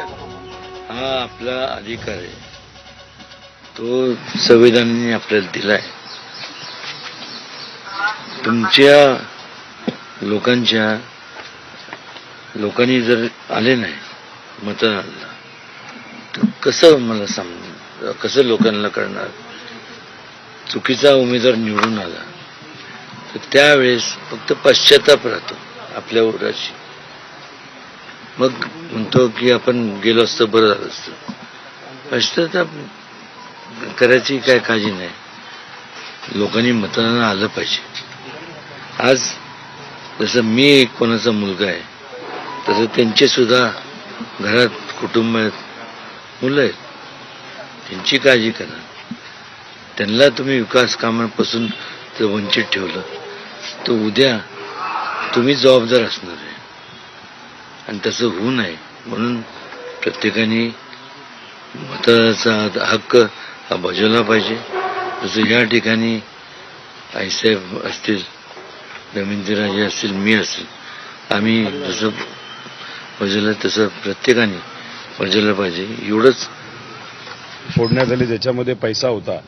हा आपला अधिकार आहे, तो संविधानाने आपल्याला दिलाय. तुमच्या लोकांनी जर आले नाही मतदानाला तर कसं मला कसं लोकांना कळणार? चुकीचा उमेदवार निवडून आला तर त्यावेळेस फक्त पश्चाताप राहतो आपल्या ओराशी. मग म्हणतो की आपण गेलो असतं बरं झालं असतं. पश्चाताप करायची काय काळजी नाही. लोकांनी मतदानाला आलं पाहिजे. आज जसं मी कोणाचा मुलगा आहे तसं त्यांचे सुद्धा घरात कुटुंब आहेत, मुलं आहेत. त्यांची काळजी करा. त्यांना तुम्ही विकास कामांपासून जर वंचित ठेवलं तर उद्या तुम्ही जबाबदार असणार आहे. आणि तसं होऊ नये म्हणून प्रत्येकाने मतदानाचा हक्क हा बजावला पाहिजे. जसं या ठिकाणी आईसाहेब असतील, रवींद्रराजे असतील, मी असेल, आम्ही जसं बजावलं तसं प्रत्येकाने बजावलं पाहिजे. एवढंच फोडण्यात आली, ज्याच्यामध्ये पैसा होता